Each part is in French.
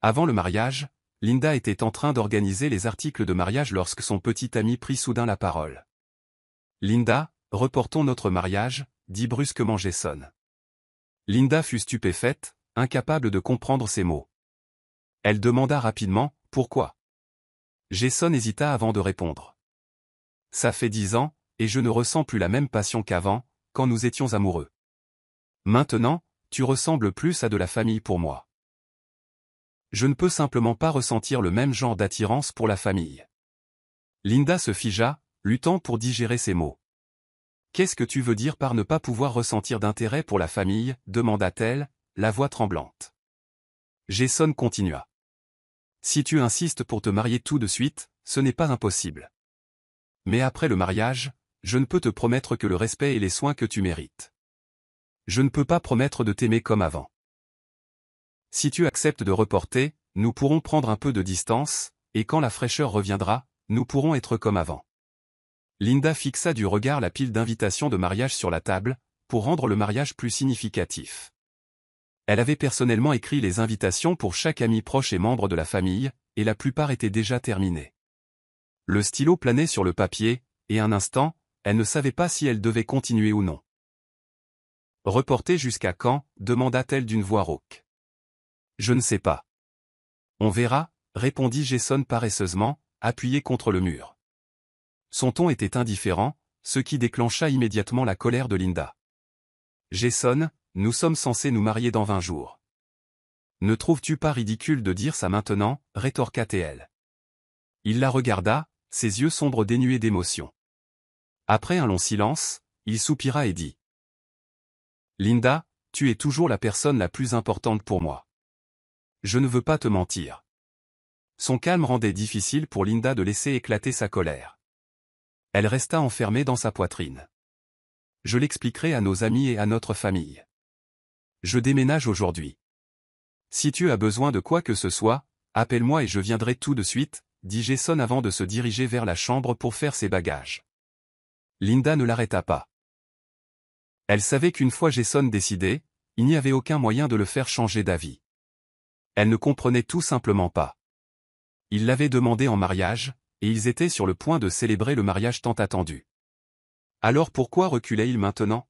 Avant le mariage, Linda était en train d'organiser les articles de mariage lorsque son petit ami prit soudain la parole. Linda, reportons notre mariage, dit brusquement Jason. Linda fut stupéfaite, incapable de comprendre ces mots. Elle demanda rapidement, pourquoi? Jason hésita avant de répondre. Ça fait 10 ans, et je ne ressens plus la même passion qu'avant, quand nous étions amoureux. Maintenant, tu ressembles plus à de la famille pour moi. Je ne peux simplement pas ressentir le même genre d'attirance pour la famille. Linda se figea, luttant pour digérer ces mots. Qu'est-ce que tu veux dire par ne pas pouvoir ressentir d'intérêt pour la famille, demanda-t-elle, la voix tremblante. Jason continua. Si tu insistes pour te marier tout de suite, ce n'est pas impossible. Mais après le mariage, je ne peux te promettre que le respect et les soins que tu mérites. Je ne peux pas promettre de t'aimer comme avant. Si tu acceptes de reporter, nous pourrons prendre un peu de distance, et quand la fraîcheur reviendra, nous pourrons être comme avant. Linda fixa du regard la pile d'invitations de mariage sur la table, pour rendre le mariage plus significatif. Elle avait personnellement écrit les invitations pour chaque ami proche et membre de la famille, et la plupart étaient déjà terminées. Le stylo planait sur le papier, et un instant, elle ne savait pas si elle devait continuer ou non. « Reporter jusqu'à quand » demanda-t-elle d'une voix rauque. « Je ne sais pas. »« On verra » répondit Jason paresseusement, appuyé contre le mur. Son ton était indifférent, ce qui déclencha immédiatement la colère de Linda. « Jason, nous sommes censés nous marier dans 20 jours. Ne trouves-tu pas ridicule de dire ça maintenant » rétorqua-t-elle. Il la regarda, ses yeux sombres dénués d'émotion. Après un long silence, il soupira et dit. « Linda, tu es toujours la personne la plus importante pour moi. Je ne veux pas te mentir. » Son calme rendait difficile pour Linda de laisser éclater sa colère. Elle resta enfermée dans sa poitrine. « Je l'expliquerai à nos amis et à notre famille. Je déménage aujourd'hui. Si tu as besoin de quoi que ce soit, appelle-moi et je viendrai tout de suite, dit Jason avant de se diriger vers la chambre pour faire ses bagages. Linda ne l'arrêta pas. Elle savait qu'une fois Jason décidé, il n'y avait aucun moyen de le faire changer d'avis. Elle ne comprenait tout simplement pas. Il l'avait demandé en mariage, et ils étaient sur le point de célébrer le mariage tant attendu. Alors pourquoi reculait-il maintenant?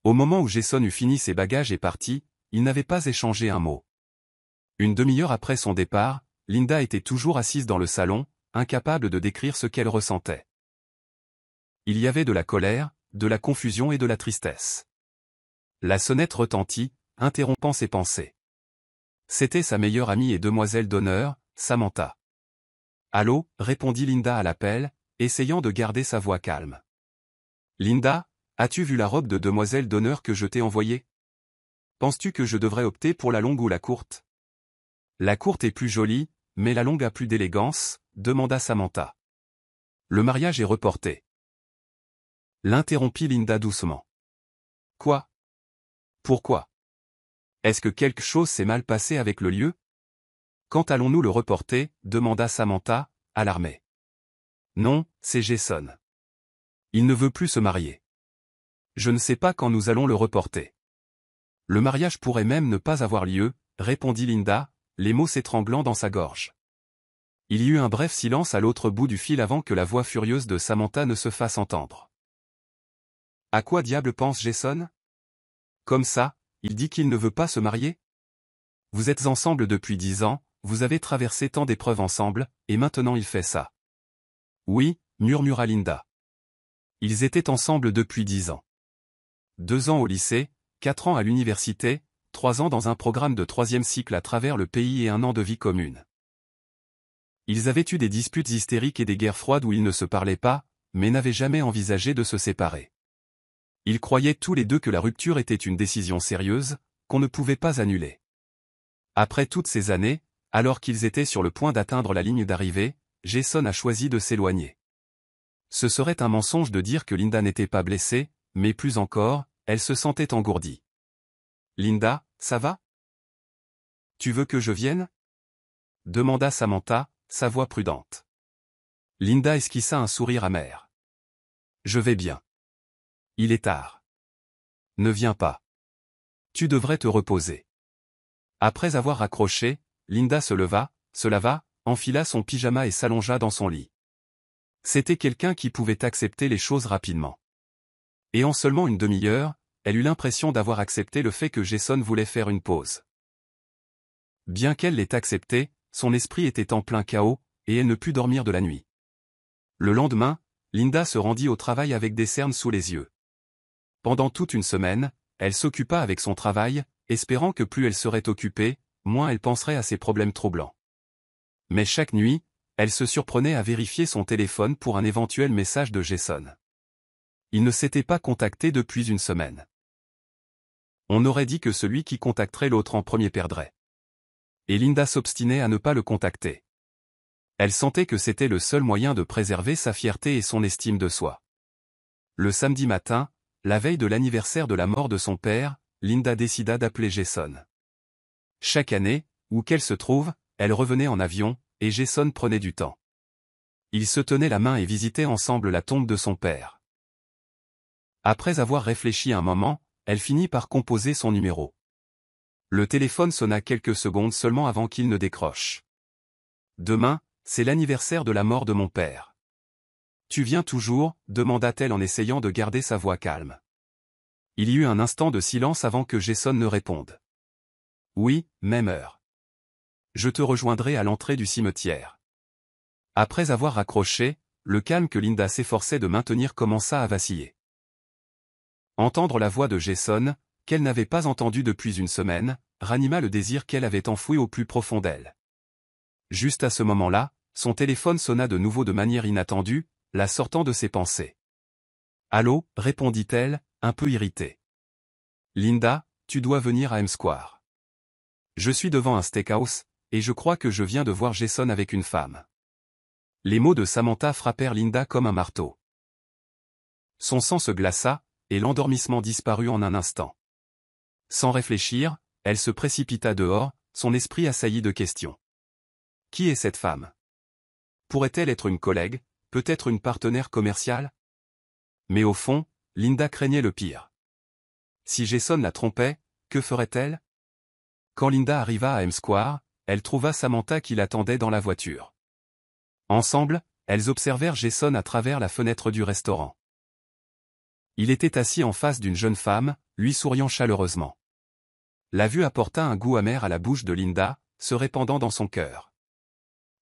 Au moment où Jason eut fini ses bagages et parti, ils n'avaient pas échangé un mot. Une demi-heure après son départ, Linda était toujours assise dans le salon, incapable de décrire ce qu'elle ressentait. Il y avait de la colère, de la confusion et de la tristesse. La sonnette retentit, interrompant ses pensées. C'était sa meilleure amie et demoiselle d'honneur, Samantha. « Allô » répondit Linda à l'appel, essayant de garder sa voix calme. « Linda, as-tu vu la robe de demoiselle d'honneur que je t'ai envoyée? Penses-tu que je devrais opter pour la longue ou la courte? » La courte est plus jolie, mais la longue a plus d'élégance, demanda Samantha. Le mariage est reporté. L'interrompit Linda doucement. Quoi? Pourquoi? Est-ce que quelque chose s'est mal passé avec le lieu? Quand allons-nous le reporter? Demanda Samantha, alarmée. Non, c'est Jason. Il ne veut plus se marier. Je ne sais pas quand nous allons le reporter. Le mariage pourrait même ne pas avoir lieu, répondit Linda, les mots s'étranglant dans sa gorge. Il y eut un bref silence à l'autre bout du fil avant que la voix furieuse de Samantha ne se fasse entendre. À quoi diable pense Jason? Comme ça, il dit qu'il ne veut pas se marier? Vous êtes ensemble depuis 10 ans, vous avez traversé tant d'épreuves ensemble, et maintenant il fait ça. Oui, murmura Linda. Ils étaient ensemble depuis 10 ans. 2 ans au lycée, 4 ans à l'université, 3 ans dans un programme de 3e cycle à travers le pays et 1 an de vie commune. Ils avaient eu des disputes hystériques et des guerres froides où ils ne se parlaient pas, mais n'avaient jamais envisagé de se séparer. Ils croyaient tous les deux que la rupture était une décision sérieuse, qu'on ne pouvait pas annuler. Après toutes ces années, alors qu'ils étaient sur le point d'atteindre la ligne d'arrivée, Jason a choisi de s'éloigner. Ce serait un mensonge de dire que Linda n'était pas blessée, mais plus encore, elle se sentait engourdie. « Linda, ça va? Tu veux que je vienne ?» demanda Samantha, sa voix prudente. Linda esquissa un sourire amer. « Je vais bien. Il est tard. Ne viens pas. Tu devrais te reposer. » Après avoir raccroché, Linda se leva, se lava, enfila son pyjama et s'allongea dans son lit. C'était quelqu'un qui pouvait accepter les choses rapidement. Et en seulement une demi-heure, elle eut l'impression d'avoir accepté le fait que Jason voulait faire une pause. Bien qu'elle l'ait accepté, son esprit était en plein chaos, et elle ne put dormir de la nuit. Le lendemain, Linda se rendit au travail avec des cernes sous les yeux. Pendant toute une semaine, elle s'occupa avec son travail, espérant que plus elle serait occupée, moins elle penserait à ses problèmes troublants. Mais chaque nuit, elle se surprenait à vérifier son téléphone pour un éventuel message de Jason. Il ne s'était pas contacté depuis une semaine. On aurait dit que celui qui contacterait l'autre en premier perdrait. Et Linda s'obstinait à ne pas le contacter. Elle sentait que c'était le seul moyen de préserver sa fierté et son estime de soi. Le samedi matin, la veille de l'anniversaire de la mort de son père, Linda décida d'appeler Jason. Chaque année, où qu'elle se trouve, elle revenait en avion, et Jason prenait du temps. Ils se tenaient la main et visitaient ensemble la tombe de son père. Après avoir réfléchi un moment, elle finit par composer son numéro. Le téléphone sonna quelques secondes seulement avant qu'il ne décroche. « Demain, c'est l'anniversaire de la mort de mon père. Tu viens toujours ?» demanda-t-elle en essayant de garder sa voix calme. Il y eut un instant de silence avant que Jason ne réponde. « Oui, même heure. Je te rejoindrai à l'entrée du cimetière. » Après avoir raccroché, le calme que Linda s'efforçait de maintenir commença à vaciller. Entendre la voix de Jason, qu'elle n'avait pas entendue depuis une semaine, ranima le désir qu'elle avait enfoui au plus profond d'elle. Juste à ce moment-là, son téléphone sonna de nouveau de manière inattendue, la sortant de ses pensées. « Allô » répondit-elle, un peu irritée. « Linda, tu dois venir à M Square. Je suis devant un steakhouse, et je crois que je viens de voir Jason avec une femme. » Les mots de Samantha frappèrent Linda comme un marteau. Son sang se glaça, et l'endormissement disparut en un instant. Sans réfléchir, elle se précipita dehors, son esprit assailli de questions. Qui est cette femme? Pourrait-elle être une collègue, peut-être une partenaire commerciale? Mais au fond, Linda craignait le pire. Si Jason la trompait, que ferait-elle? Quand Linda arriva à M Square, elle trouva Samantha qui l'attendait dans la voiture. Ensemble, elles observèrent Jason à travers la fenêtre du restaurant. Il était assis en face d'une jeune femme, lui souriant chaleureusement. La vue apporta un goût amer à la bouche de Linda, se répandant dans son cœur.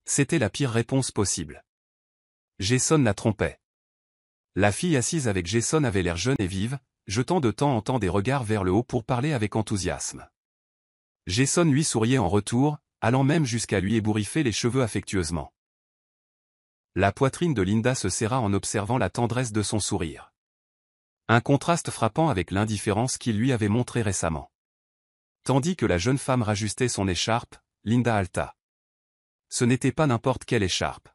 C'était la pire réponse possible. Jason la trompait. La fille assise avec Jason avait l'air jeune et vive, jetant de temps en temps des regards vers le haut pour parler avec enthousiasme. Jason lui souriait en retour, allant même jusqu'à lui ébouriffer les cheveux affectueusement. La poitrine de Linda se serra en observant la tendresse de son sourire. Un contraste frappant avec l'indifférence qu'il lui avait montrée récemment. Tandis que la jeune femme rajustait son écharpe, Linda halta. Ce n'était pas n'importe quelle écharpe.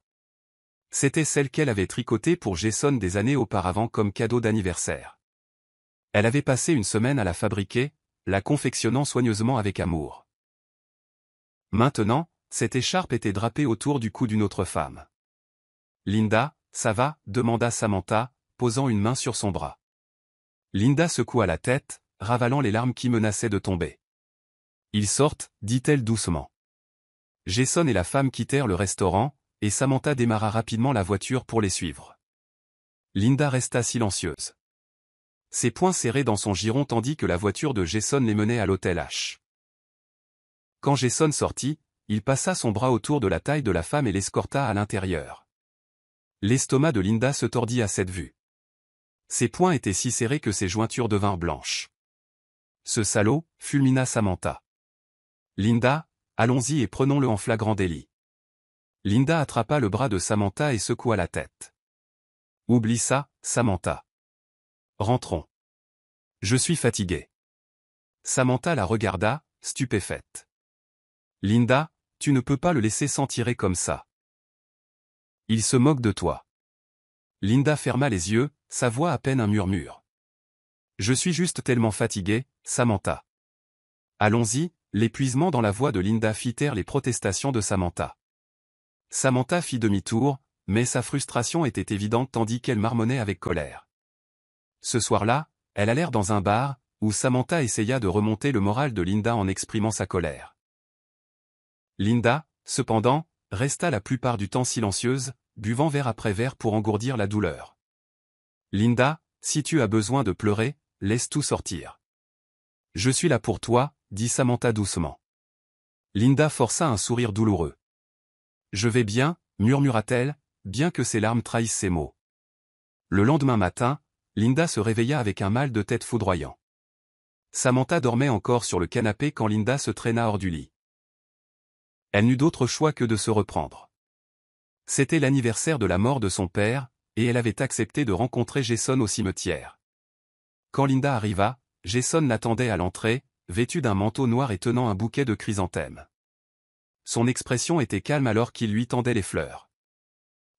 C'était celle qu'elle avait tricotée pour Jason des années auparavant comme cadeau d'anniversaire. Elle avait passé une semaine à la fabriquer, la confectionnant soigneusement avec amour. Maintenant, cette écharpe était drapée autour du cou d'une autre femme. « Linda, ça va ?» demanda Samantha, posant une main sur son bras. Linda secoua la tête, ravalant les larmes qui menaçaient de tomber. « Ils sortent » dit-elle doucement. Jason et la femme quittèrent le restaurant, et Samantha démarra rapidement la voiture pour les suivre. Linda resta silencieuse. Ses poings serrés dans son giron tandis que la voiture de Jason les menait à l'hôtel H. Quand Jason sortit, il passa son bras autour de la taille de la femme et l'escorta à l'intérieur. L'estomac de Linda se tordit à cette vue. Ses poings étaient si serrés que ses jointures devinrent blanches. Ce salaud, fulmina Samantha. Linda, allons-y et prenons-le en flagrant délit. Linda attrapa le bras de Samantha et secoua la tête. Oublie ça, Samantha. Rentrons. Je suis fatiguée. Samantha la regarda, stupéfaite. Linda, tu ne peux pas le laisser s'en tirer comme ça. Il se moque de toi. Linda ferma les yeux, sa voix à peine un murmure. Je suis juste tellement fatiguée, Samantha. Allons-y, l'épuisement dans la voix de Linda fit taire les protestations de Samantha. Samantha fit demi-tour, mais sa frustration était évidente tandis qu'elle marmonnait avec colère. Ce soir-là, elle allèrent dans un bar, où Samantha essaya de remonter le moral de Linda en exprimant sa colère. Linda, cependant, resta la plupart du temps silencieuse, buvant verre après verre pour engourdir la douleur. Linda, si tu as besoin de pleurer, laisse tout sortir. Je suis là pour toi, dit Samantha doucement. Linda força un sourire douloureux. Je vais bien, murmura-t-elle, bien que ses larmes trahissent ses mots. Le lendemain matin, Linda se réveilla avec un mal de tête foudroyant. Samantha dormait encore sur le canapé quand Linda se traîna hors du lit. Elle n'eut d'autre choix que de se reprendre. C'était l'anniversaire de la mort de son père, et elle avait accepté de rencontrer Jason au cimetière. Quand Linda arriva, Jason l'attendait à l'entrée, vêtu d'un manteau noir et tenant un bouquet de chrysanthèmes. Son expression était calme alors qu'il lui tendait les fleurs.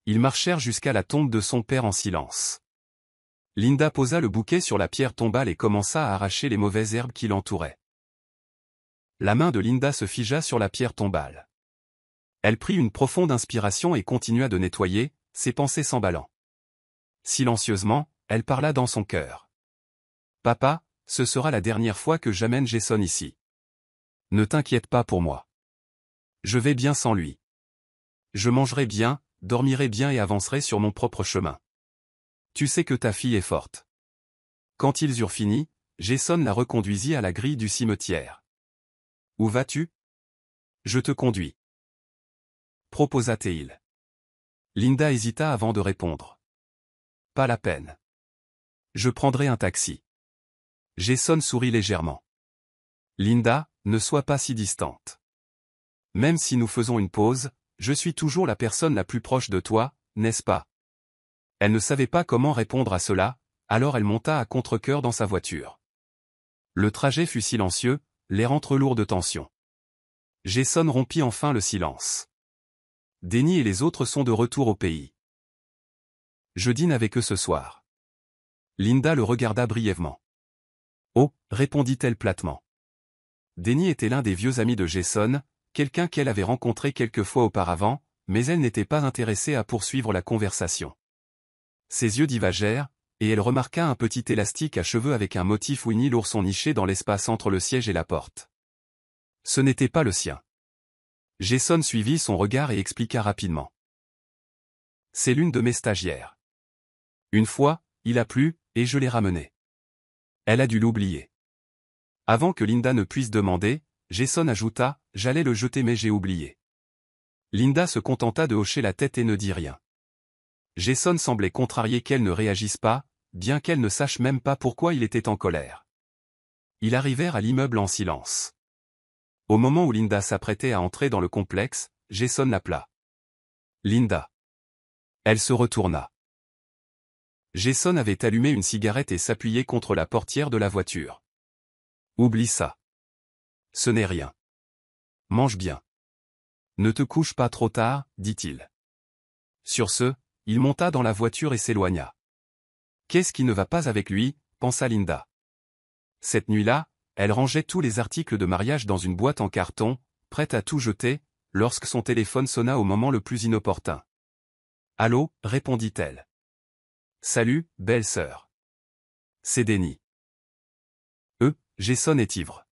Ils marchèrent jusqu'à la tombe de son père en silence. Linda posa le bouquet sur la pierre tombale et commença à arracher les mauvaises herbes qui l'entouraient. La main de Linda se figea sur la pierre tombale. Elle prit une profonde inspiration et continua de nettoyer, ses pensées s'emballant. Silencieusement, elle parla dans son cœur. « Papa, ce sera la dernière fois que j'amène Jason ici. Ne t'inquiète pas pour moi. Je vais bien sans lui. Je mangerai bien, dormirai bien et avancerai sur mon propre chemin. Tu sais que ta fille est forte. » Quand ils eurent fini, Jason la reconduisit à la grille du cimetière. « Où vas-tu ? » « Je te conduis. » proposa-t-il. Linda hésita avant de répondre. « Pas la peine. Je prendrai un taxi. » Jason sourit légèrement. « Linda, ne sois pas si distante. Même si nous faisons une pause, je suis toujours la personne la plus proche de toi, n'est-ce pas ?» Elle ne savait pas comment répondre à cela, alors elle monta à contre-cœur dans sa voiture. Le trajet fut silencieux, l'air entrelourd de tension. Jason rompit enfin le silence. « Denny et les autres sont de retour au pays. Je dîne avec eux ce soir. » Linda le regarda brièvement. « Oh, répondit-elle platement. Denny était l'un des vieux amis de Jason, quelqu'un qu'elle avait rencontré quelques fois auparavant, mais elle n'était pas intéressée à poursuivre la conversation. Ses yeux divagèrent, et elle remarqua un petit élastique à cheveux avec un motif Winnie l'ourson niché dans l'espace entre le siège et la porte. Ce n'était pas le sien. Jason suivit son regard et expliqua rapidement. « C'est l'une de mes stagiaires. Une fois, il a plu, et je l'ai ramenée. Elle a dû l'oublier. » Avant que Linda ne puisse demander, Jason ajouta, « J'allais le jeter mais j'ai oublié. » Linda se contenta de hocher la tête et ne dit rien. Jason semblait contrarié qu'elle ne réagisse pas, bien qu'elle ne sache même pas pourquoi il était en colère. Ils arrivèrent à l'immeuble en silence. Au moment où Linda s'apprêtait à entrer dans le complexe, Jason l'appela. « Linda. » Elle se retourna. Jason avait allumé une cigarette et s'appuyait contre la portière de la voiture. « Oublie ça. Ce n'est rien. Mange bien. Ne te couche pas trop tard, dit-il. » Sur ce, il monta dans la voiture et s'éloigna. « Qu'est-ce qui ne va pas avec lui ?» pensa Linda. Cette nuit-là, elle rangeait tous les articles de mariage dans une boîte en carton, prête à tout jeter, lorsque son téléphone sonna au moment le plus inopportun. « Allô » répondit-elle. « Salut, belle sœur. C'est Denny. »« Jason est ivre.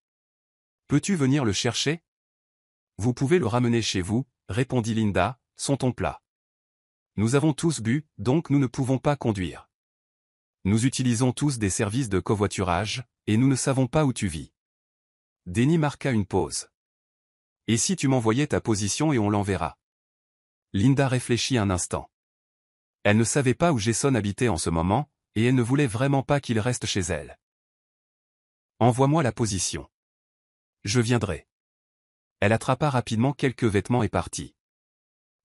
Peux-tu venir le chercher ? » ?»« Vous pouvez le ramener chez vous, » répondit Linda, « son ton plat. Nous avons tous bu, donc nous ne pouvons pas conduire. Nous utilisons tous des services de covoiturage, et nous ne savons pas où tu vis. » Denny marqua une pause. « Et si tu m'envoyais ta position et on l'enverra ?» Linda réfléchit un instant. Elle ne savait pas où Jason habitait en ce moment, et elle ne voulait vraiment pas qu'il reste chez elle. « Envoie-moi la position. Je viendrai. » Elle attrapa rapidement quelques vêtements et partit.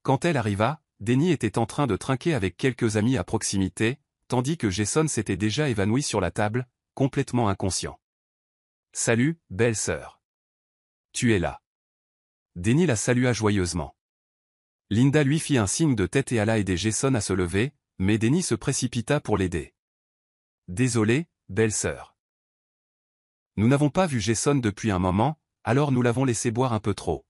Quand elle arriva, Denny était en train de trinquer avec quelques amis à proximité, tandis que Jason s'était déjà évanoui sur la table, complètement inconscient. « Salut, belle sœur. Tu es là. » Denny la salua joyeusement. Linda lui fit un signe de tête et alla aider Jason à se lever, mais Denny se précipita pour l'aider. « Désolé, belle sœur. Nous n'avons pas vu Jason depuis un moment, alors nous l'avons laissé boire un peu trop. »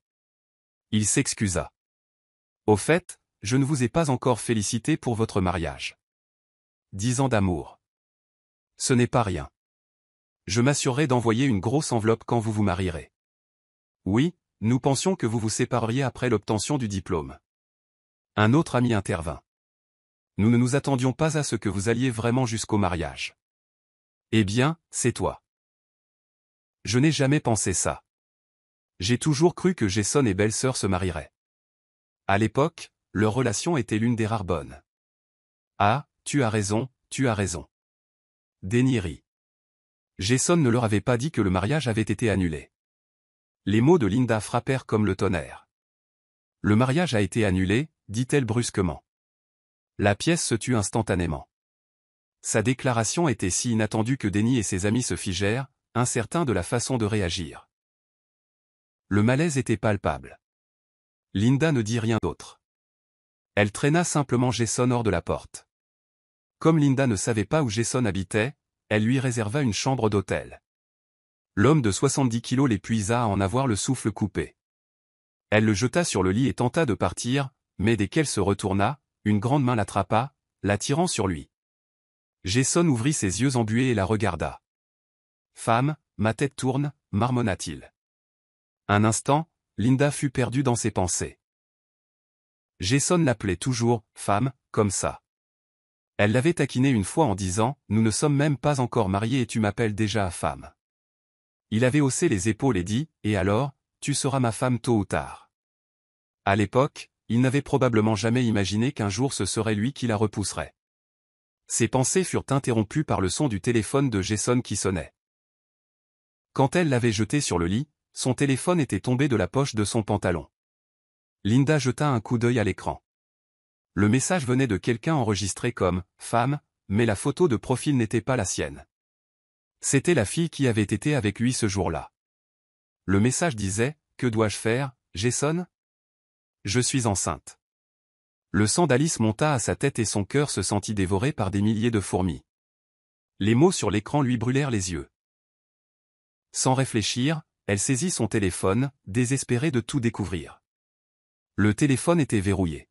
Il s'excusa. « Au fait, je ne vous ai pas encore félicité pour votre mariage. 10 ans d'amour. Ce n'est pas rien. Je m'assurerai d'envoyer une grosse enveloppe quand vous vous marierez. » « Oui, nous pensions que vous vous sépareriez après l'obtention du diplôme. Un autre ami intervint. Nous ne nous attendions pas à ce que vous alliez vraiment jusqu'au mariage. Eh bien, c'est toi. Je n'ai jamais pensé ça. J'ai toujours cru que Jason et belle-sœur se marieraient. À l'époque, leur relation était l'une des rares bonnes. Ah, tu as raison, tu as raison. Denny rit. Jason ne leur avait pas dit que le mariage avait été annulé. Les mots de Linda frappèrent comme le tonnerre. Le mariage a été annulé, dit-elle brusquement. La pièce se tut instantanément. Sa déclaration était si inattendue que Denny et ses amis se figèrent, incertains de la façon de réagir. Le malaise était palpable. Linda ne dit rien d'autre. Elle traîna simplement Jason hors de la porte. Comme Linda ne savait pas où Jason habitait, elle lui réserva une chambre d'hôtel. L'homme de 70 kilos l'épuisa à en avoir le souffle coupé. Elle le jeta sur le lit et tenta de partir, mais dès qu'elle se retourna, une grande main l'attrapa, l'attirant sur lui. Jason ouvrit ses yeux embués et la regarda. « Femme, ma tête tourne » marmonna-t-il. Un instant, Linda fut perdue dans ses pensées. Jason l'appelait toujours « femme », comme ça. Elle l'avait taquiné une fois en disant « Nous ne sommes même pas encore mariés et tu m'appelles déjà femme ». Il avait haussé les épaules et dit « Et alors, tu seras ma femme tôt ou tard ». À l'époque, il n'avait probablement jamais imaginé qu'un jour ce serait lui qui la repousserait. Ses pensées furent interrompues par le son du téléphone de Jason qui sonnait. Quand elle l'avait jeté sur le lit, son téléphone était tombé de la poche de son pantalon. Linda jeta un coup d'œil à l'écran. Le message venait de quelqu'un enregistré comme « femme », mais la photo de profil n'était pas la sienne. C'était la fille qui avait été avec lui ce jour-là. Le message disait « Que dois-je faire, Jason ? Je suis enceinte. » Le sang d'Alice monta à sa tête et son cœur se sentit dévoré par des milliers de fourmis. Les mots sur l'écran lui brûlèrent les yeux. Sans réfléchir, elle saisit son téléphone, désespérée de tout découvrir. Le téléphone était verrouillé.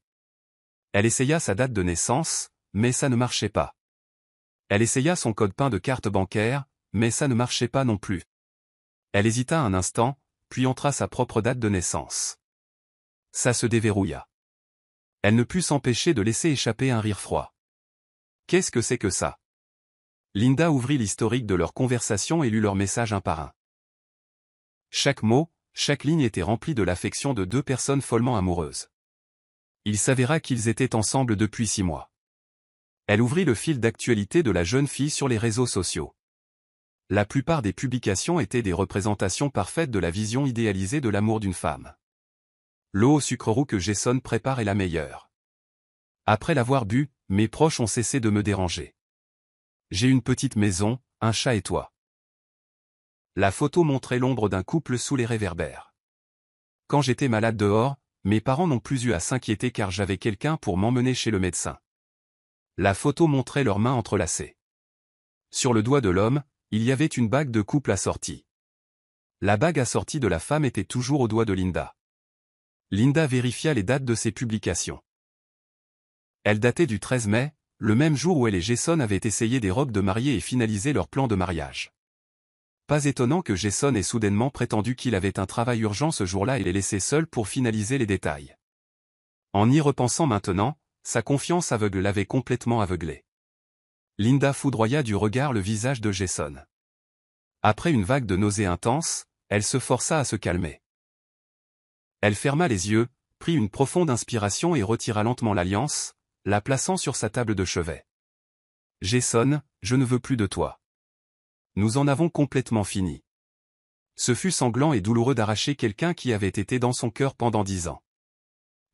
Elle essaya sa date de naissance, mais ça ne marchait pas. Elle essaya son code PIN de carte bancaire, mais ça ne marchait pas non plus. Elle hésita un instant, puis entra sa propre date de naissance. Ça se déverrouilla. Elle ne put s'empêcher de laisser échapper un rire froid. Qu'est-ce que c'est que ça ? Linda ouvrit l'historique de leur conversation et lut leurs messages un par un. Chaque mot, chaque ligne était remplie de l'affection de deux personnes follement amoureuses. Il s'avéra qu'ils étaient ensemble depuis 6 mois. Elle ouvrit le fil d'actualité de la jeune fille sur les réseaux sociaux. La plupart des publications étaient des représentations parfaites de la vision idéalisée de l'amour d'une femme. L'eau au sucre roux que Jason prépare est la meilleure. Après l'avoir bu, mes proches ont cessé de me déranger. J'ai une petite maison, un chat et toi. La photo montrait l'ombre d'un couple sous les réverbères. Quand j'étais malade dehors, mes parents n'ont plus eu à s'inquiéter car j'avais quelqu'un pour m'emmener chez le médecin. La photo montrait leurs mains entrelacées. Sur le doigt de l'homme, il y avait une bague de couple assortie. La bague assortie de la femme était toujours au doigt de Linda. Linda vérifia les dates de ces publications. Elle datait du 13 mai, le même jour où elle et Jason avaient essayé des robes de mariée et finalisé leur plan de mariage. Pas étonnant que Jason ait soudainement prétendu qu'il avait un travail urgent ce jour-là et les laissait seuls pour finaliser les détails. En y repensant maintenant, sa confiance aveugle l'avait complètement aveuglé. Linda foudroya du regard le visage de Jason. Après une vague de nausées intenses, elle se força à se calmer. Elle ferma les yeux, prit une profonde inspiration et retira lentement l'alliance, la plaçant sur sa table de chevet. « Jason, je ne veux plus de toi. Nous en avons complètement fini. » Ce fut sanglant et douloureux d'arracher quelqu'un qui avait été dans son cœur pendant 10 ans.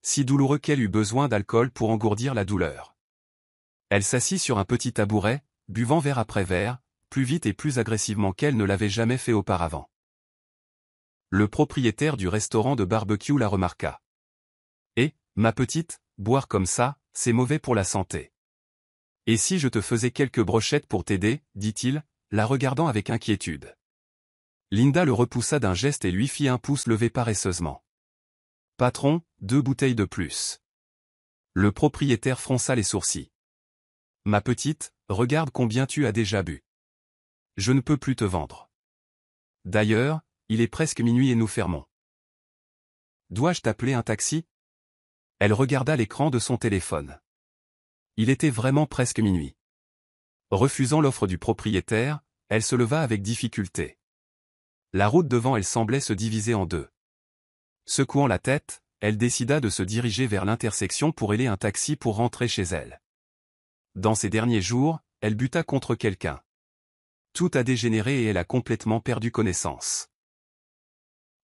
Si douloureux qu'elle eut besoin d'alcool pour engourdir la douleur. Elle s'assit sur un petit tabouret, buvant verre après verre, plus vite et plus agressivement qu'elle ne l'avait jamais fait auparavant. Le propriétaire du restaurant de barbecue la remarqua. « Eh, ma petite, boire comme ça, c'est mauvais pour la santé. Et si je te faisais quelques brochettes pour t'aider, dit-il, la regardant avec inquiétude. Linda le repoussa d'un geste et lui fit un pouce levé paresseusement. « Patron, 2 bouteilles de plus. » Le propriétaire fronça les sourcils. « Ma petite, regarde combien tu as déjà bu. Je ne peux plus te vendre. D'ailleurs, il est presque minuit et nous fermons. » Dois-je t'appeler un taxi? Elle regarda l'écran de son téléphone. Il était vraiment presque minuit. Refusant l'offre du propriétaire, elle se leva avec difficulté. La route devant elle semblait se diviser en deux. Secouant la tête, elle décida de se diriger vers l'intersection pour héler un taxi pour rentrer chez elle. Dans ces derniers jours, elle buta contre quelqu'un. Tout a dégénéré et elle a complètement perdu connaissance.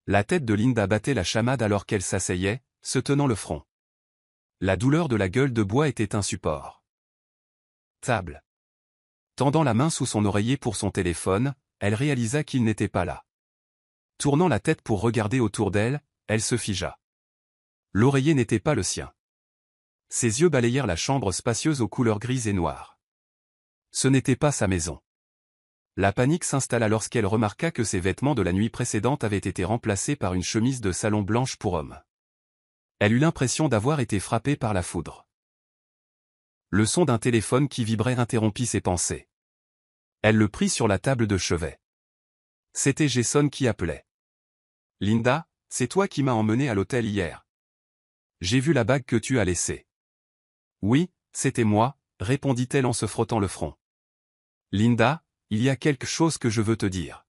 La tête de Linda battait la chamade alors qu'elle s'asseyait, se tenant le front. La douleur de la gueule de bois était un support. Table. Tendant la main sous son oreiller pour son téléphone, elle réalisa qu'il n'était pas là. Tournant la tête pour regarder autour d'elle, elle se figea. L'oreiller n'était pas le sien. Ses yeux balayèrent la chambre spacieuse aux couleurs grises et noires. Ce n'était pas sa maison. La panique s'installa lorsqu'elle remarqua que ses vêtements de la nuit précédente avaient été remplacés par une chemise de salon blanche pour homme. Elle eut l'impression d'avoir été frappée par la foudre. Le son d'un téléphone qui vibrait interrompit ses pensées. Elle le prit sur la table de chevet. C'était Jason qui appelait. « Linda, c'est toi qui m'as emmenée à l'hôtel hier. J'ai vu la bague que tu as laissée. »« Oui, c'était moi, » répondit-elle en se frottant le front. « Linda, il y a quelque chose que je veux te dire. »«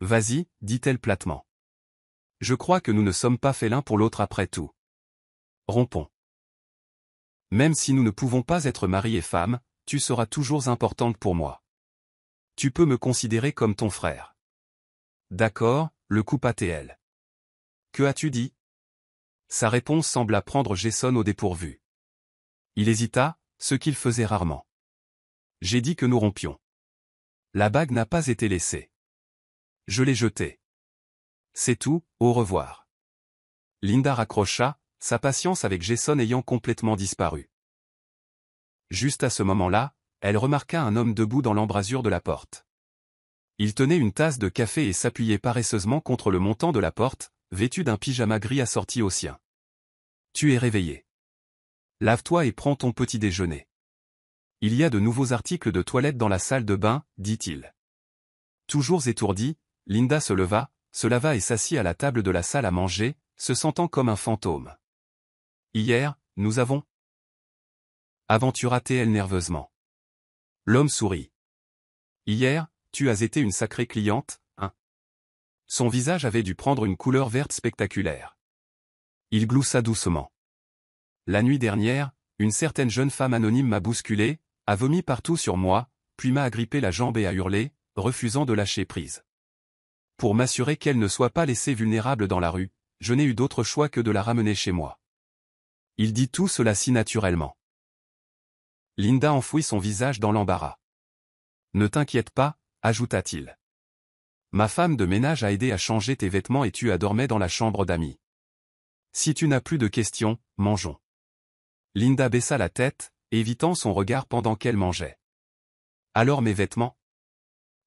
Vas-y, » dit-elle platement. « Je crois que nous ne sommes pas faits l'un pour l'autre après tout. Rompons. Même si nous ne pouvons pas être mari et femme, tu seras toujours importante pour moi. Tu peux me considérer comme ton frère. » D'accord, le coupa t-elle. Que as-tu dit? Sa réponse sembla prendre Jason au dépourvu. Il hésita, ce qu'il faisait rarement. J'ai dit que nous rompions. La bague n'a pas été laissée. Je l'ai jetée. C'est tout, au revoir. Linda raccrocha, sa patience avec Jason ayant complètement disparu. Juste à ce moment-là, elle remarqua un homme debout dans l'embrasure de la porte. Il tenait une tasse de café et s'appuyait paresseusement contre le montant de la porte, vêtu d'un pyjama gris assorti au sien. Tu es réveillé. Lave-toi et prends ton petit déjeuner. Il y a de nouveaux articles de toilette dans la salle de bain, dit-il. Toujours étourdie, Linda se leva, se lava et s'assit à la table de la salle à manger, se sentant comme un fantôme. Hier, nous avons... Aventura-t-elle nerveusement. L'homme sourit. Hier, tu as été une sacrée cliente, hein? Son visage avait dû prendre une couleur verte spectaculaire. Il gloussa doucement. La nuit dernière, une certaine jeune femme anonyme m'a bousculé, a vomi partout sur moi, puis m'a agrippé la jambe et a hurlé, refusant de lâcher prise. Pour m'assurer qu'elle ne soit pas laissée vulnérable dans la rue, je n'ai eu d'autre choix que de la ramener chez moi. Il dit tout cela si naturellement. Linda enfouit son visage dans l'embarras. Ne t'inquiète pas, ajouta-t-il. Ma femme de ménage a aidé à changer tes vêtements et tu as dormi dans la chambre d'amis. Si tu n'as plus de questions, mangeons. Linda baissa la tête, évitant son regard pendant qu'elle mangeait. Alors mes vêtements?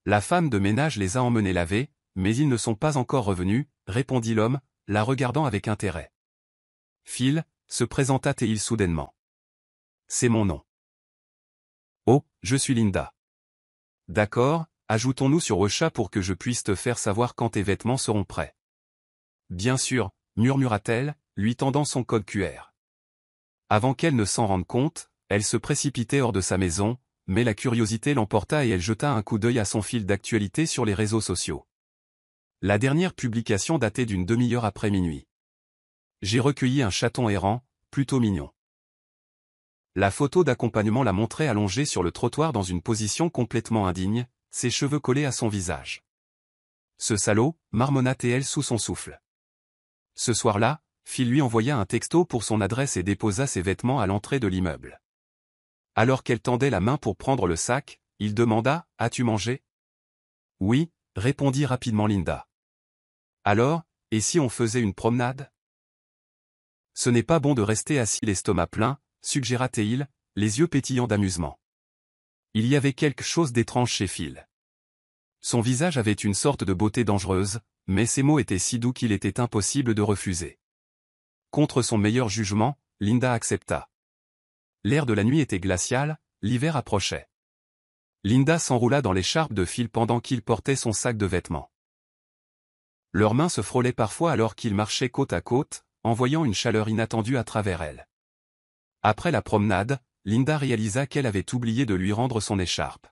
La femme de ménage les a emmenés laver, mais ils ne sont pas encore revenus, répondit l'homme, la regardant avec intérêt. Phil, se présenta-t-il soudainement. C'est mon nom. Oh, je suis Linda. D'accord, ajoutons-nous sur Ocha pour que je puisse te faire savoir quand tes vêtements seront prêts. Bien sûr, murmura-t-elle, lui tendant son code QR. Avant qu'elle ne s'en rende compte, elle se précipitait hors de sa maison, mais la curiosité l'emporta et elle jeta un coup d'œil à son fil d'actualité sur les réseaux sociaux. La dernière publication datait d'une demi-heure après minuit. J'ai recueilli un chaton errant, plutôt mignon. La photo d'accompagnement la montrait allongée sur le trottoir dans une position complètement indigne, ses cheveux collés à son visage. Ce salaud, marmonna-t-elle sous son souffle. Ce soir-là, Phil lui envoya un texto pour son adresse et déposa ses vêtements à l'entrée de l'immeuble. Alors qu'elle tendait la main pour prendre le sac, il demanda « As-tu mangé ?» Oui, répondit rapidement Linda. Alors, et si on faisait une promenade? Ce n'est pas bon de rester assis l'estomac plein, suggéra-t-il, les yeux pétillants d'amusement. Il y avait quelque chose d'étrange chez Phil. Son visage avait une sorte de beauté dangereuse, mais ses mots étaient si doux qu'il était impossible de refuser. Contre son meilleur jugement, Linda accepta. L'air de la nuit était glacial, l'hiver approchait. Linda s'enroula dans l'écharpe de Phil pendant qu'il portait son sac de vêtements. Leurs mains se frôlaient parfois alors qu'ils marchaient côte à côte, envoyant une chaleur inattendue à travers elles. Après la promenade, Linda réalisa qu'elle avait oublié de lui rendre son écharpe.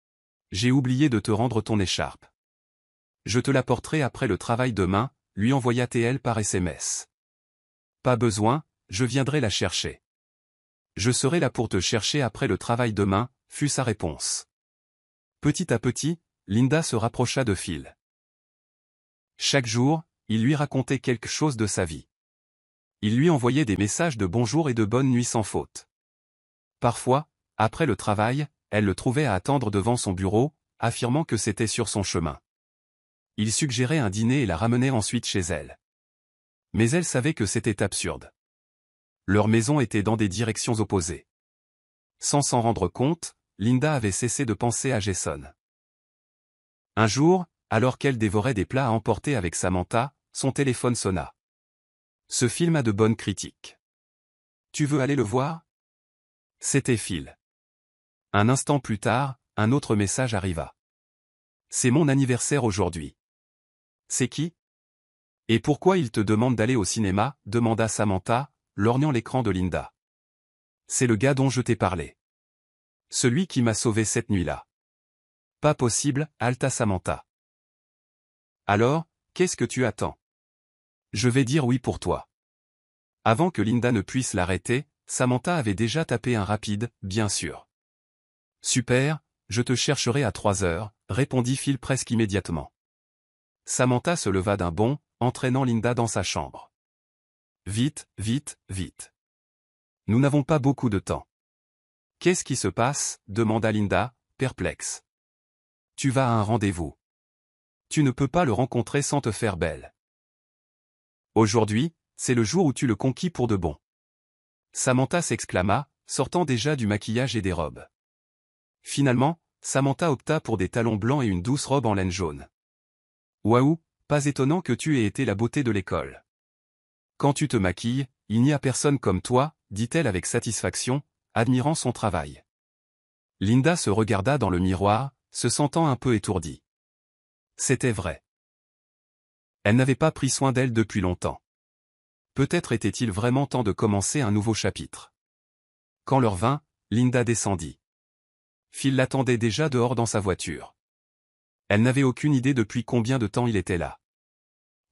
« J'ai oublié de te rendre ton écharpe. Je te l'apporterai après le travail demain », lui envoya-t-elle par SMS. « Pas besoin, je viendrai la chercher. Je serai là pour te chercher après le travail demain », fut sa réponse. Petit à petit, Linda se rapprocha de Phil. Chaque jour, il lui racontait quelque chose de sa vie. Il lui envoyait des messages de bonjour et de bonne nuit sans faute. Parfois, après le travail, elle le trouvait à attendre devant son bureau, affirmant que c'était sur son chemin. Il suggérait un dîner et la ramenait ensuite chez elle. Mais elle savait que c'était absurde. Leurs maisons étaient dans des directions opposées. Sans s'en rendre compte, Linda avait cessé de penser à Jason. Un jour, alors qu'elle dévorait des plats à emporter avec Samantha, son téléphone sonna. Ce film a de bonnes critiques. Tu veux aller le voir? C'était Phil. Un instant plus tard, un autre message arriva. C'est mon anniversaire aujourd'hui. C'est qui? Et pourquoi il te demande d'aller au cinéma? Demanda Samantha, lorgnant l'écran de Linda. C'est le gars dont je t'ai parlé. Celui qui m'a sauvé cette nuit-là. Pas possible, haleta Samantha. Alors, qu'est-ce que tu attends? Je vais dire oui pour toi. Avant que Linda ne puisse l'arrêter, Samantha avait déjà tapé un rapide, bien sûr. Super, je te chercherai à 3 heures, répondit Phil presque immédiatement. Samantha se leva d'un bond, entraînant Linda dans sa chambre. Vite, vite, vite. Nous n'avons pas beaucoup de temps. Qu'est-ce qui se passe? Demanda Linda, perplexe. Tu vas à un rendez-vous. Tu ne peux pas le rencontrer sans te faire belle. Aujourd'hui, c'est le jour où tu le conquis pour de bon. Samantha s'exclama, sortant déjà du maquillage et des robes. Finalement, Samantha opta pour des talons blancs et une douce robe en laine jaune. Waouh, pas étonnant que tu aies été la beauté de l'école. Quand tu te maquilles, il n'y a personne comme toi, dit-elle avec satisfaction, admirant son travail. Linda se regarda dans le miroir, se sentant un peu étourdie. C'était vrai. Elle n'avait pas pris soin d'elle depuis longtemps. Peut-être était-il vraiment temps de commencer un nouveau chapitre. Quand l'heure vint, Linda descendit. Phil l'attendait déjà dehors dans sa voiture. Elle n'avait aucune idée depuis combien de temps il était là.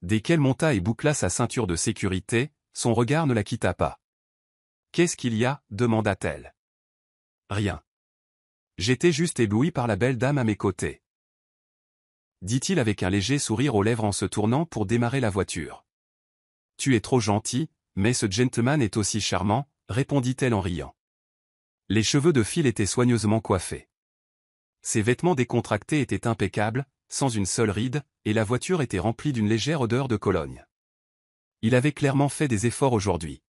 Dès qu'elle monta et boucla sa ceinture de sécurité, son regard ne la quitta pas. « Qu'est-ce qu'il y a ?» demanda-t-elle. « Rien. J'étais juste ébloui par la belle dame à mes côtés. » dit-il avec un léger sourire aux lèvres en se tournant pour démarrer la voiture. « Tu es trop gentil, mais ce gentleman est aussi charmant, » répondit-elle en riant. Les cheveux de Phil étaient soigneusement coiffés. Ses vêtements décontractés étaient impeccables, sans une seule ride, et la voiture était remplie d'une légère odeur de cologne. Il avait clairement fait des efforts aujourd'hui.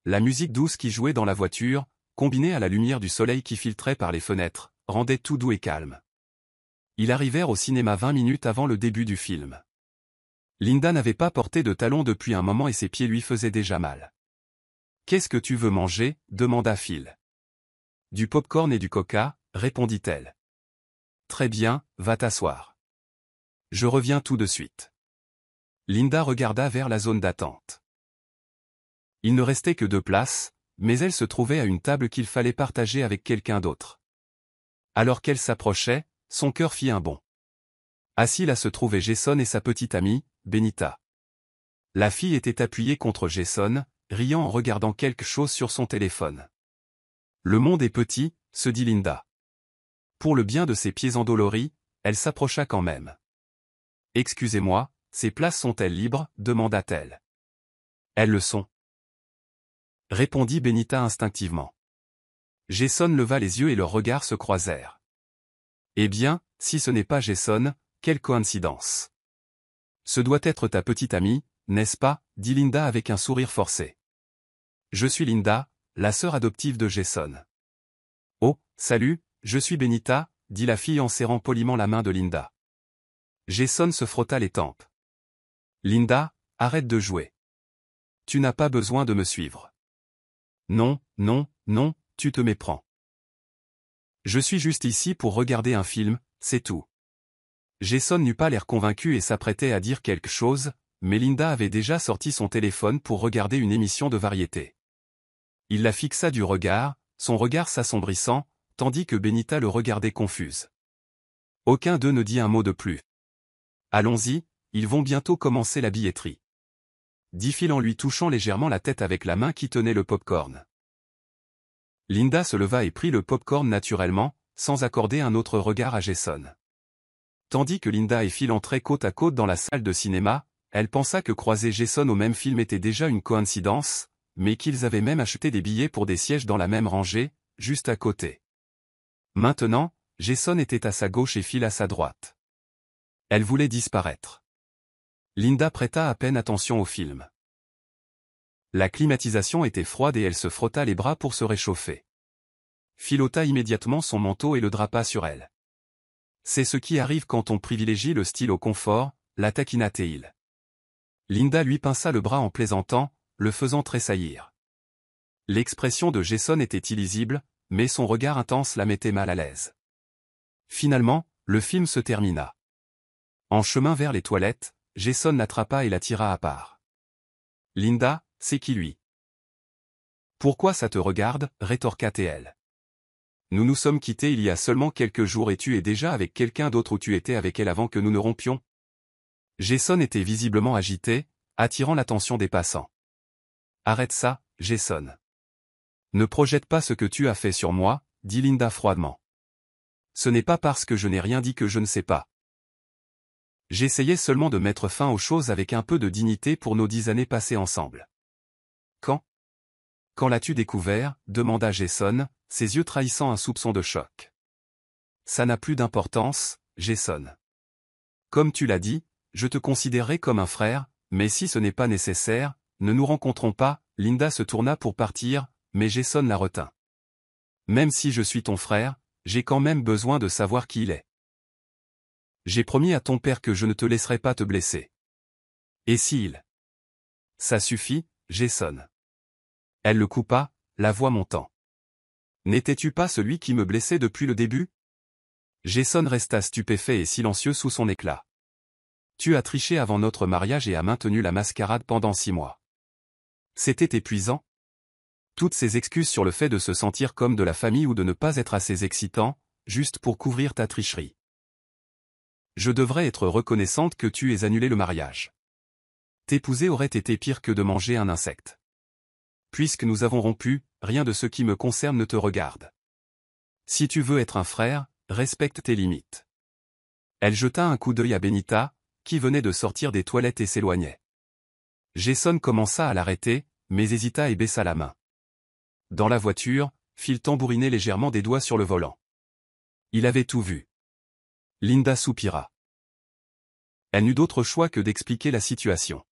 La musique douce qui jouait dans la voiture, combinée à la lumière du soleil qui filtrait par les fenêtres, rendait tout doux et calme. Ils arrivèrent au cinéma 20 minutes avant le début du film. Linda n'avait pas porté de talons depuis un moment et ses pieds lui faisaient déjà mal. « Qu'est-ce que tu veux manger ?» demanda Phil. « Du pop-corn et du coca », répondit-elle. « Très bien, va t'asseoir. Je reviens tout de suite. » Linda regarda vers la zone d'attente. Il ne restait que 2 places, mais elle se trouvait à une table qu'il fallait partager avec quelqu'un d'autre. Alors qu'elle s'approchait, son cœur fit un bond. Assis là se trouvaient Jason et sa petite amie, Benita. La fille était appuyée contre Jason, riant en regardant quelque chose sur son téléphone. « Le monde est petit », se dit Linda. Pour le bien de ses pieds endoloris, elle s'approcha quand même. « Excusez-moi, ces places sont-elles libres ?» demanda-t-elle. « Elles le sont. » répondit Benita instinctivement. Jason leva les yeux et leurs regards se croisèrent. « Eh bien, si ce n'est pas Jason, quelle coïncidence. Ce doit être ta petite amie, n'est-ce pas ?» dit Linda avec un sourire forcé. « Je suis Linda, la sœur adoptive de Jason. »« Oh, salut, je suis Benita », dit la fille en serrant poliment la main de Linda. Jason se frotta les tempes. « Linda, arrête de jouer. Tu n'as pas besoin de me suivre. »« Non, non, non, tu te méprends. Je suis juste ici pour regarder un film, c'est tout. » Jason n'eut pas l'air convaincu et s'apprêtait à dire quelque chose, mais Linda avait déjà sorti son téléphone pour regarder une émission de variété. Il la fixa du regard, son regard s'assombrissant, tandis que Benita le regardait confuse. Aucun d'eux ne dit un mot de plus. Allons-y, ils vont bientôt commencer la billetterie. Dit Phil en lui touchant légèrement la tête avec la main qui tenait le pop-corn. Linda se leva et prit le pop-corn naturellement, sans accorder un autre regard à Jason. Tandis que Linda et Phil entraient côte à côte dans la salle de cinéma, elle pensa que croiser Jason au même film était déjà une coïncidence, mais qu'ils avaient même acheté des billets pour des sièges dans la même rangée, juste à côté. Maintenant, Jason était à sa gauche et Phil à sa droite. Elle voulait disparaître. Linda prêta à peine attention au film. La climatisation était froide et elle se frotta les bras pour se réchauffer. Phil ôta immédiatement son manteau et le drapa sur elle. C'est ce qui arrive quand on privilégie le style au confort, la taquina-t-il. Linda lui pinça le bras en plaisantant, le faisant tressaillir. L'expression de Jason était illisible, mais son regard intense la mettait mal à l'aise. Finalement, le film se termina. En chemin vers les toilettes, Jason l'attrapa et la tira à part. « Linda, c'est qui lui ? » « Pourquoi ça te regarde ?» rétorqua-t-elle. « Nous nous sommes quittés il y a seulement quelques jours et tu es déjà avec quelqu'un d'autre ou tu étais avec elle avant que nous ne rompions ?» Jason était visiblement agité, attirant l'attention des passants. « Arrête ça, Jason. Ne projette pas ce que tu as fait sur moi, » dit Linda froidement. « Ce n'est pas parce que je n'ai rien dit que je ne sais pas. J'essayais seulement de mettre fin aux choses avec un peu de dignité pour nos 10 années passées ensemble. » « Quand l'as-tu découvert ?» demanda Jason, ses yeux trahissant un soupçon de choc. « Ça n'a plus d'importance, Jason. Comme tu l'as dit, je te considérerai comme un frère, mais si ce n'est pas nécessaire, ne nous rencontrons pas. » Linda se tourna pour partir, mais Jason la retint. « Même si je suis ton frère, j'ai quand même besoin de savoir qui il est. J'ai promis à ton père que je ne te laisserai pas te blesser. Et si il... » « Ça suffit, Jason. » Elle le coupa, la voix montant. « N'étais-tu pas celui qui me blessait depuis le début ?» Jason resta stupéfait et silencieux sous son éclat. « Tu as triché avant notre mariage et as maintenu la mascarade pendant 6 mois. C'était épuisant. Toutes ces excuses sur le fait de se sentir comme de la famille ou de ne pas être assez excitant, juste pour couvrir ta tricherie. Je devrais être reconnaissante que tu aies annulé le mariage. T'épouser aurait été pire que de manger un insecte. Puisque nous avons rompu, rien de ce qui me concerne ne te regarde. Si tu veux être un frère, respecte tes limites. » Elle jeta un coup d'œil à Benita, qui venait de sortir des toilettes et s'éloignait. Jason commença à l'arrêter, mais hésita et baissa la main. Dans la voiture, Phil tambourinait légèrement des doigts sur le volant. Il avait tout vu. Linda soupira. Elle n'eut d'autre choix que d'expliquer la situation.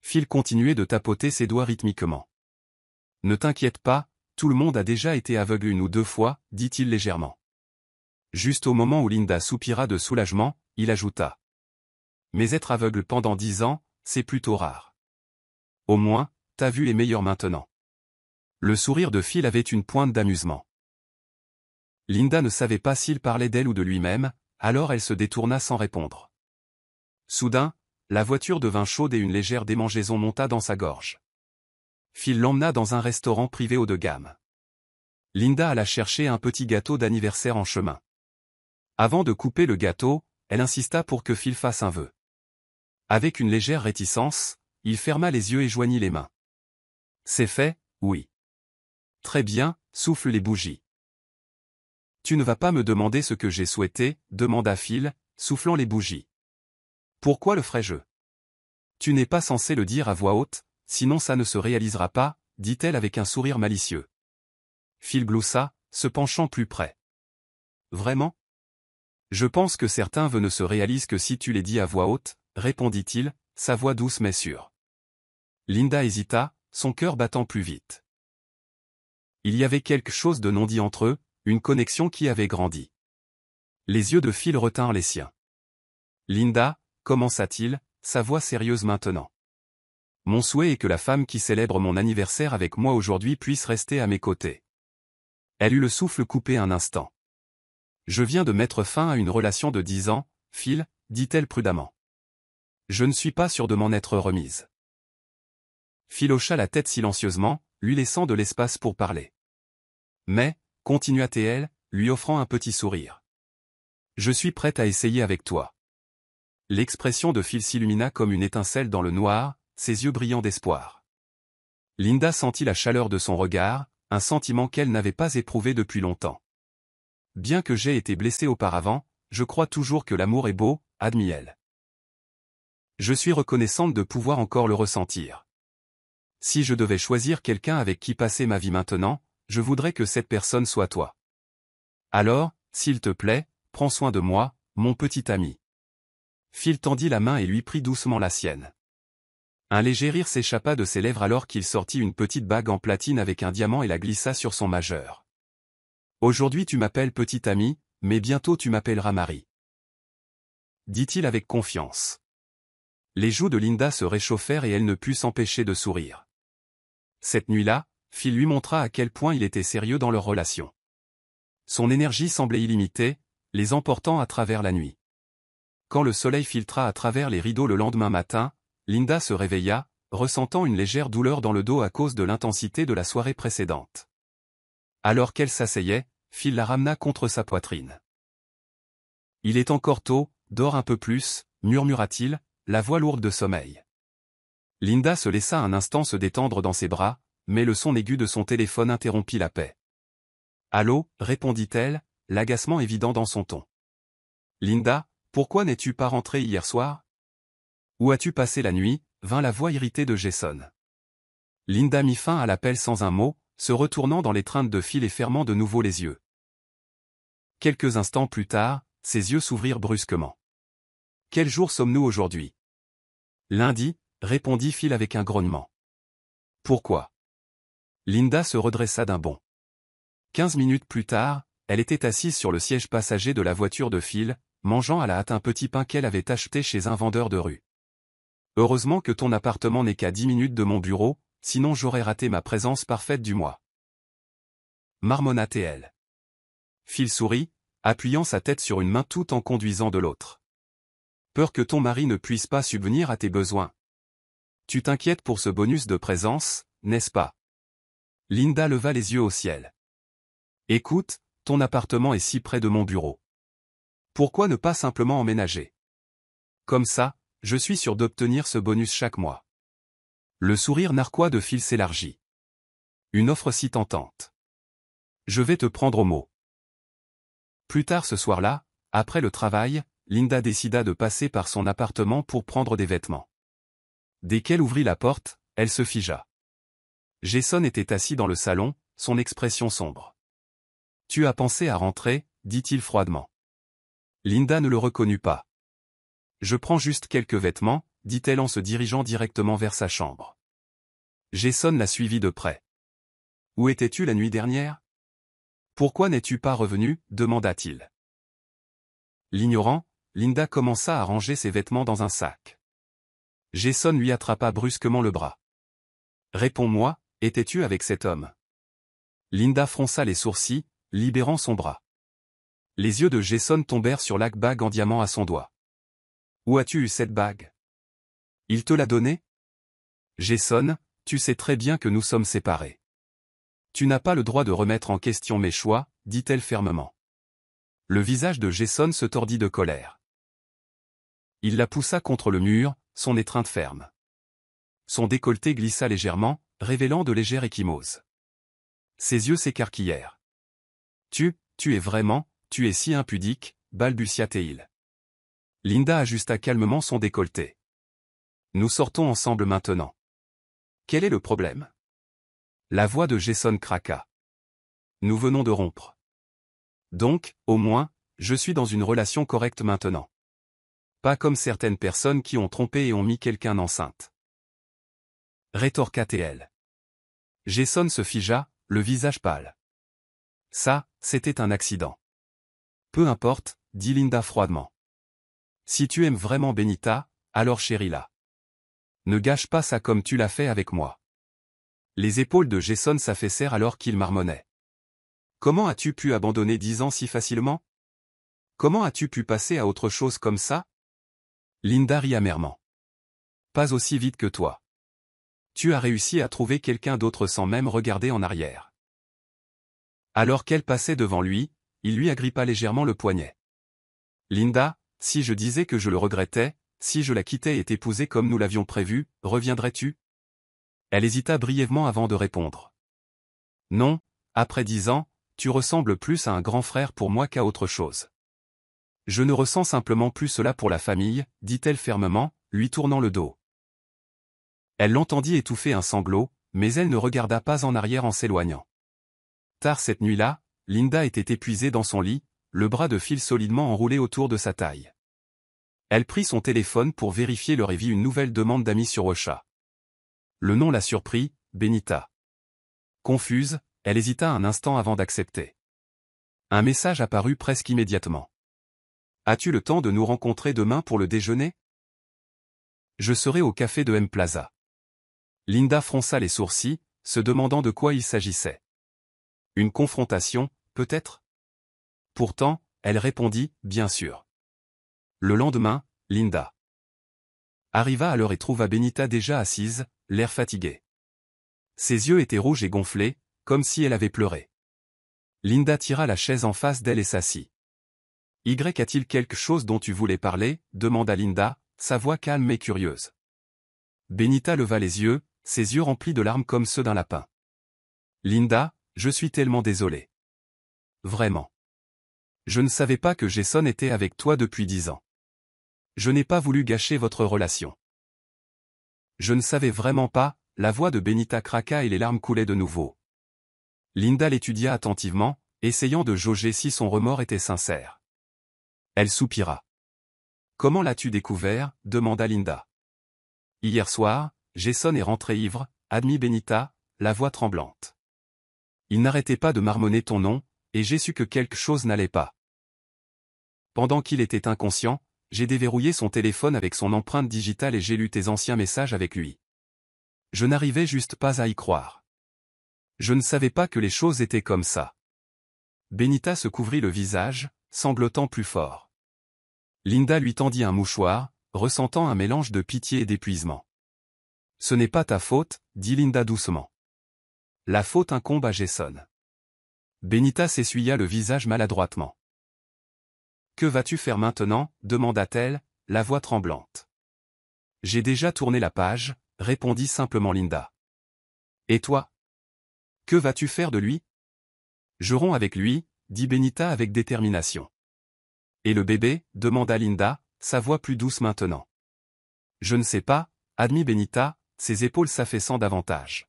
Phil continuait de tapoter ses doigts rythmiquement. « Ne t'inquiète pas, tout le monde a déjà été aveugle 1 ou 2 fois, dit-il légèrement. Juste au moment où Linda soupira de soulagement, il ajouta. « Mais être aveugle pendant 10 ans, c'est plutôt rare. Au moins, ta vue est meilleure maintenant. » Le sourire de Phil avait une pointe d'amusement. Linda ne savait pas s'il parlait d'elle ou de lui-même, alors elle se détourna sans répondre. Soudain, la voiture devint chaude et une légère démangeaison monta dans sa gorge. Phil l'emmena dans un restaurant privé haut de gamme. Linda alla chercher un petit gâteau d'anniversaire en chemin. Avant de couper le gâteau, elle insista pour que Phil fasse un vœu. Avec une légère réticence, il ferma les yeux et joignit les mains. « C'est fait, oui. »« Très bien, souffle les bougies. »« Tu ne vas pas me demander ce que j'ai souhaité ?» demanda Phil, soufflant les bougies. « Pourquoi le ferais-je ? Tu n'es pas censé le dire à voix haute, sinon ça ne se réalisera pas, » dit-elle avec un sourire malicieux. Phil gloussa, se penchant plus près. « Vraiment ? Je pense que certains vœux ne se réalisent que si tu les dis à voix haute, » répondit-il, sa voix douce mais sûre. Linda hésita, son cœur battant plus vite. Il y avait quelque chose de non dit entre eux, une connexion qui avait grandi. Les yeux de Phil retinrent les siens. « Linda, » commença-t-il, sa voix sérieuse maintenant. « Mon souhait est que la femme qui célèbre mon anniversaire avec moi aujourd'hui puisse rester à mes côtés. » Elle eut le souffle coupé un instant. « Je viens de mettre fin à une relation de 10 ans, Phil, dit-elle prudemment. Je ne suis pas sûre de m'en être remise. Phil hocha la tête silencieusement, lui laissant de l'espace pour parler. Mais, continua-t-elle, lui offrant un petit sourire. Je suis prête à essayer avec toi. L'expression de Phil s'illumina comme une étincelle dans le noir, ses yeux brillants d'espoir. Linda sentit la chaleur de son regard, un sentiment qu'elle n'avait pas éprouvé depuis longtemps. Bien que j'aie été blessée auparavant, je crois toujours que l'amour est beau, admit-elle. Je suis reconnaissante de pouvoir encore le ressentir. Si je devais choisir quelqu'un avec qui passer ma vie maintenant, je voudrais que cette personne soit toi. Alors, s'il te plaît, prends soin de moi, mon petit ami. Phil tendit la main et lui prit doucement la sienne. Un léger rire s'échappa de ses lèvres alors qu'il sortit une petite bague en platine avec un diamant et la glissa sur son majeur. Aujourd'hui tu m'appelles petit ami, mais bientôt tu m'appelleras Marie. Dit-il avec confiance. Les joues de Linda se réchauffèrent et elle ne put s'empêcher de sourire. Cette nuit-là, Phil lui montra à quel point il était sérieux dans leur relation. Son énergie semblait illimitée, les emportant à travers la nuit. Quand le soleil filtra à travers les rideaux le lendemain matin, Linda se réveilla, ressentant une légère douleur dans le dos à cause de l'intensité de la soirée précédente. Alors qu'elle s'asseyait, Phil la ramena contre sa poitrine. « Il est encore tôt, dors un peu plus, murmura-t-il, la voix lourde de sommeil. Linda se laissa un instant se détendre dans ses bras, mais le son aigu de son téléphone interrompit la paix. « Allô » répondit-elle, l'agacement évident dans son ton. « Linda, pourquoi n'es-tu pas rentrée hier soir ? Où as-tu passé la nuit » vint la voix irritée de Jason. Linda mit fin à l'appel sans un mot, se retournant dans l'étreinte de Phil et fermant de nouveau les yeux. Quelques instants plus tard, ses yeux s'ouvrirent brusquement. « Quel jour sommes-nous aujourd'hui ? » « Lundi » répondit Phil avec un grognement. « Pourquoi ?» Linda se redressa d'un bond. 15 minutes plus tard, elle était assise sur le siège passager de la voiture de Phil, mangeant à la hâte un petit pain qu'elle avait acheté chez un vendeur de rue. « Heureusement que ton appartement n'est qu'à 10 minutes de mon bureau, sinon j'aurais raté ma présence parfaite du mois. » Marmonna-t-elle. Phil sourit, appuyant sa tête sur une main tout en conduisant de l'autre. « Peur que ton mari ne puisse pas subvenir à tes besoins. Tu t'inquiètes pour ce bonus de présence, n'est-ce pas ?» Linda leva les yeux au ciel. « Écoute, ton appartement est si près de mon bureau. Pourquoi ne pas simplement emménager ? Comme ça, je suis sûr d'obtenir ce bonus chaque mois. » Le sourire narquois de Phil s'élargit. Une offre si tentante. Je vais te prendre au mot. Plus tard ce soir-là, après le travail, Linda décida de passer par son appartement pour prendre des vêtements. Dès qu'elle ouvrit la porte, elle se figea. Jason était assis dans le salon, son expression sombre. « Tu as pensé à rentrer » dit-il froidement. Linda ne le reconnut pas. « Je prends juste quelques vêtements » dit-elle en se dirigeant directement vers sa chambre. Jason la suivit de près. « Où étais-tu la nuit dernière ? Pourquoi n'es-tu pas revenu » demanda-t-il. L'ignorant, Linda commença à ranger ses vêtements dans un sac. Jason lui attrapa brusquement le bras. « Réponds-moi, étais-tu avec cet homme ?» Linda fronça les sourcils, libérant son bras. Les yeux de Jason tombèrent sur la bague en diamant à son doigt. « Où as-tu eu cette bague ? Il te l'a donnée ? Jason, tu sais très bien que nous sommes séparés. Tu n'as pas le droit de remettre en question mes choix, dit-elle fermement. Le visage de Jason se tordit de colère. Il la poussa contre le mur, son étreinte ferme. Son décolleté glissa légèrement, révélant de légères ecchymoses. Ses yeux s'écarquillèrent. Tu es si impudique, balbutia-t-il. Linda ajusta calmement son décolleté. Nous sortons ensemble maintenant. Quel est le problème ? La voix de Jason craqua. Nous venons de rompre. Donc, au moins, je suis dans une relation correcte maintenant. Pas comme certaines personnes qui ont trompé et ont mis quelqu'un enceinte. Rétorqua-t-elle. Jason se figea, le visage pâle. Ça, c'était un accident. Peu importe, dit Linda froidement. Si tu aimes vraiment Benita, alors chéris-la. Ne gâche pas ça comme tu l'as fait avec moi. Les épaules de Jason s'affaissèrent alors qu'il marmonnait. Comment as-tu pu abandonner 10 ans si facilement ? Comment as-tu pu passer à autre chose comme ça? Linda rit amèrement. Pas aussi vite que toi. Tu as réussi à trouver quelqu'un d'autre sans même regarder en arrière. Alors qu'elle passait devant lui, il lui agrippa légèrement le poignet. Linda, si je disais que je le regrettais, si je la quittais et t'épousais comme nous l'avions prévu, reviendrais-tu? Elle hésita brièvement avant de répondre. Non, après 10 ans, tu ressembles plus à un grand frère pour moi qu'à autre chose. Je ne ressens simplement plus cela pour la famille, dit-elle fermement, lui tournant le dos. Elle l'entendit étouffer un sanglot, mais elle ne regarda pas en arrière en s'éloignant. Tard cette nuit-là, Linda était épuisée dans son lit, le bras de fil solidement enroulé autour de sa taille. Elle prit son téléphone pour vérifier leur et vit une nouvelle demande d'amis sur Ocha. Le nom la surprit, Benita. Confuse, elle hésita un instant avant d'accepter. Un message apparut presque immédiatement. As-tu le temps de nous rencontrer demain pour le déjeuner? Je serai au café de M Plaza. Linda fronça les sourcils, se demandant de quoi il s'agissait. Une confrontation, peut-être? Pourtant, elle répondit, bien sûr. Le lendemain, Linda arriva à l'heure et trouva Benita déjà assise, l'air fatigué. Ses yeux étaient rouges et gonflés, comme si elle avait pleuré. Linda tira la chaise en face d'elle et s'assit. Y a-t-il quelque chose dont tu voulais parler? Demanda Linda, sa voix calme et curieuse. Benita leva les yeux, ses yeux remplis de larmes comme ceux d'un lapin. Linda, je suis tellement désolé. Vraiment. Je ne savais pas que Jason était avec toi depuis 10 ans. Je n'ai pas voulu gâcher votre relation. Je ne savais vraiment pas, la voix de Benita craqua et les larmes coulaient de nouveau. Linda l'étudia attentivement, essayant de jauger si son remords était sincère. Elle soupira. Comment l'as-tu découvert? Demanda Linda. Hier soir, Jason est rentré ivre, admit Benita, la voix tremblante. Il n'arrêtait pas de marmonner ton nom, et j'ai su que quelque chose n'allait pas. Pendant qu'il était inconscient, j'ai déverrouillé son téléphone avec son empreinte digitale et j'ai lu tes anciens messages avec lui. Je n'arrivais juste pas à y croire. Je ne savais pas que les choses étaient comme ça. Benita se couvrit le visage, sanglotant plus fort. Linda lui tendit un mouchoir, ressentant un mélange de pitié et d'épuisement. Ce n'est pas ta faute, dit Linda doucement. La faute incombe à Jason. Benita s'essuya le visage maladroitement. Que vas-tu faire maintenant? Demanda-t-elle, la voix tremblante. J'ai déjà tourné la page, répondit simplement Linda. Et toi? Que vas-tu faire de lui? Je romps avec lui, dit Benita avec détermination. Et le bébé? Demanda Linda, sa voix plus douce maintenant. Je ne sais pas, admit Benita, ses épaules s'affaissant davantage.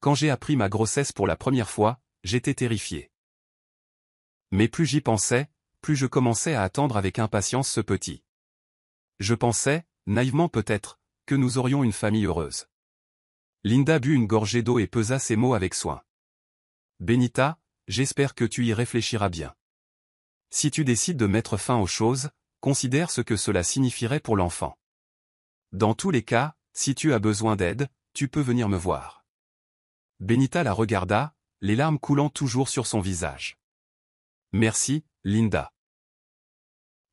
Quand j'ai appris ma grossesse pour la première fois, j'étais terrifiée. Mais plus j'y pensais, plus je commençais à attendre avec impatience ce petit. Je pensais, naïvement peut-être, que nous aurions une famille heureuse. Linda but une gorgée d'eau et pesa ses mots avec soin. Benita, j'espère que tu y réfléchiras bien. Si tu décides de mettre fin aux choses, considère ce que cela signifierait pour l'enfant. Dans tous les cas, si tu as besoin d'aide, tu peux venir me voir. Benita la regarda, les larmes coulant toujours sur son visage. Merci, Linda.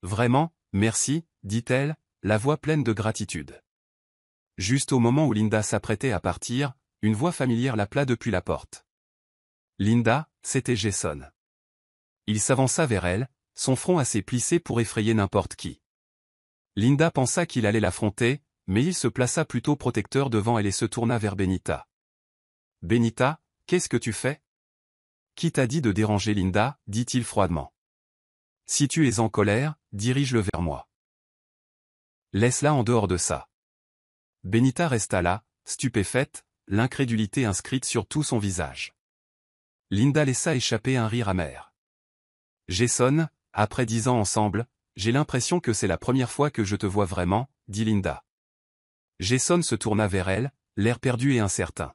Vraiment, merci, dit-elle, la voix pleine de gratitude. Juste au moment où Linda s'apprêtait à partir, une voix familière l'appela depuis la porte. Linda, c'était Jason. Il s'avança vers elle, son front assez plissé pour effrayer n'importe qui. Linda pensa qu'il allait l'affronter, mais il se plaça plutôt protecteur devant elle et se tourna vers Benita. Benita, qu'est-ce que tu fais? Qui t'a dit de déranger Linda? Dit-il froidement. Si tu es en colère, dirige-le vers moi. Laisse-la en dehors de ça. Benita resta là, stupéfaite, l'incrédulité inscrite sur tout son visage. Linda laissa échapper un rire amer. Jason, après 10 ans ensemble, j'ai l'impression que c'est la première fois que je te vois vraiment, dit Linda. Jason se tourna vers elle, l'air perdu et incertain.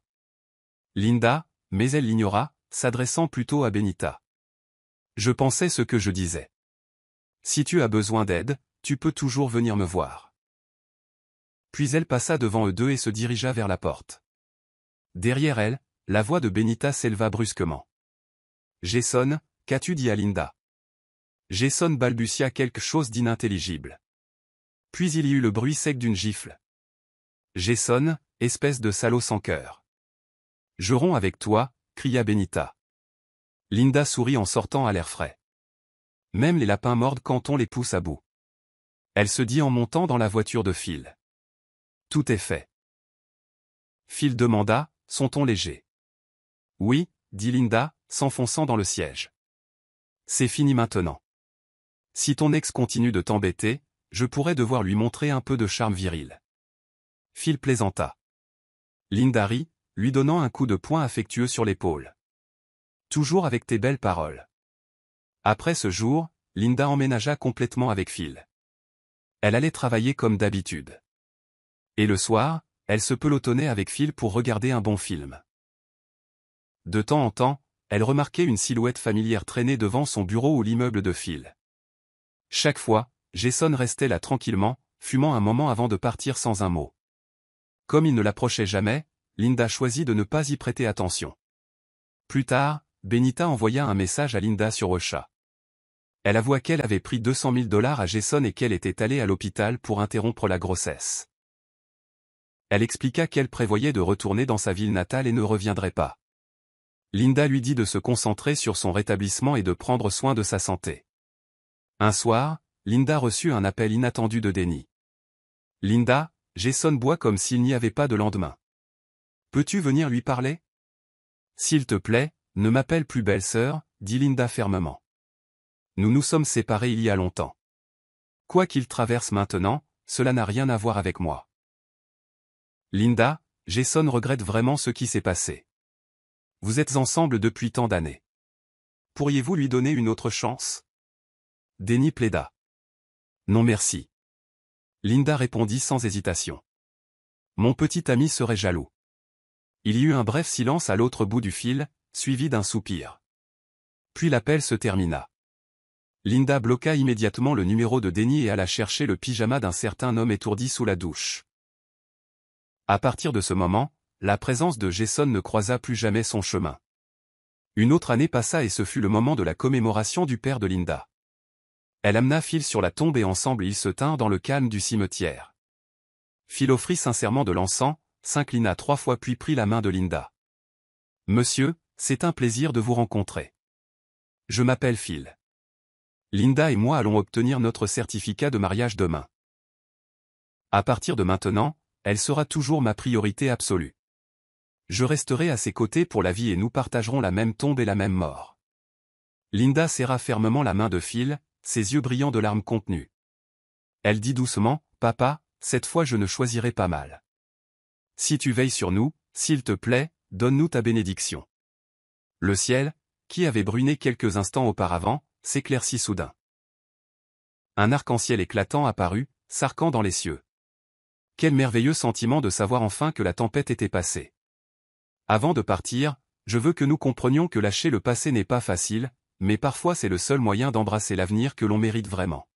Linda, mais elle l'ignora, s'adressant plutôt à Benita. Je pensais ce que je disais. Si tu as besoin d'aide, tu peux toujours venir me voir. Puis elle passa devant eux deux et se dirigea vers la porte. Derrière elle, la voix de Benita s'éleva brusquement. Jason, qu'as-tu dit à Linda? Jason balbutia quelque chose d'inintelligible. Puis il y eut le bruit sec d'une gifle. Jason, espèce de salaud sans cœur. Je romps avec toi, cria Benita. Linda sourit en sortant à l'air frais. Même les lapins mordent quand on les pousse à bout. Elle se dit en montant dans la voiture de Phil. Tout est fait. Phil demanda, son-ton léger. Oui, dit Linda, s'enfonçant dans le siège. C'est fini maintenant. Si ton ex continue de t'embêter, je pourrais devoir lui montrer un peu de charme viril. Phil plaisanta. Linda rit, lui donnant un coup de poing affectueux sur l'épaule. Toujours avec tes belles paroles. Après ce jour, Linda emménagea complètement avec Phil. Elle allait travailler comme d'habitude. Et le soir, elle se pelotonnait avec Phil pour regarder un bon film. De temps en temps, elle remarquait une silhouette familière traîner devant son bureau ou l'immeuble de Phil. Chaque fois, Jason restait là tranquillement, fumant un moment avant de partir sans un mot. Comme il ne l'approchait jamais, Linda choisit de ne pas y prêter attention. Plus tard, Benita envoya un message à Linda sur Ocha. Elle avoua qu'elle avait pris $200 000 à Jason et qu'elle était allée à l'hôpital pour interrompre la grossesse. Elle expliqua qu'elle prévoyait de retourner dans sa ville natale et ne reviendrait pas. Linda lui dit de se concentrer sur son rétablissement et de prendre soin de sa santé. Un soir, Linda reçut un appel inattendu de Denny. « Linda, Jason boit comme s'il n'y avait pas de lendemain. Peux-tu venir lui parler ? » « S'il te plaît, ne m'appelle plus belle-sœur, » dit Linda fermement. « Nous nous sommes séparés il y a longtemps. Quoi qu'il traverse maintenant, cela n'a rien à voir avec moi. » Linda, Jason regrette vraiment ce qui s'est passé. Vous êtes ensemble depuis tant d'années. Pourriez-vous lui donner une autre chance ? Denny plaida. Non merci. Linda répondit sans hésitation. Mon petit ami serait jaloux. Il y eut un bref silence à l'autre bout du fil, suivi d'un soupir. Puis l'appel se termina. Linda bloqua immédiatement le numéro de Denny et alla chercher le pyjama d'un certain homme étourdi sous la douche. À partir de ce moment, la présence de Jason ne croisa plus jamais son chemin. Une autre année passa et ce fut le moment de la commémoration du père de Linda. Elle amena Phil sur la tombe et ensemble ils se tinrent dans le calme du cimetière. Phil offrit sincèrement de l'encens, s'inclina 3 fois puis prit la main de Linda. « Monsieur, c'est un plaisir de vous rencontrer. Je m'appelle Phil. Linda et moi allons obtenir notre certificat de mariage demain. À partir de maintenant, elle sera toujours ma priorité absolue. Je resterai à ses côtés pour la vie et nous partagerons la même tombe et la même mort. » Linda serra fermement la main de Phil, ses yeux brillants de larmes contenues. Elle dit doucement, « Papa, cette fois je ne choisirai pas mal. Si tu veilles sur nous, s'il te plaît, donne-nous ta bénédiction. » Le ciel, qui avait bruné quelques instants auparavant, s'éclaircit soudain. Un arc-en-ciel éclatant apparut, s'arquant dans les cieux. Quel merveilleux sentiment de savoir enfin que la tempête était passée. Avant de partir, je veux que nous comprenions que lâcher le passé n'est pas facile, mais parfois c'est le seul moyen d'embrasser l'avenir que l'on mérite vraiment.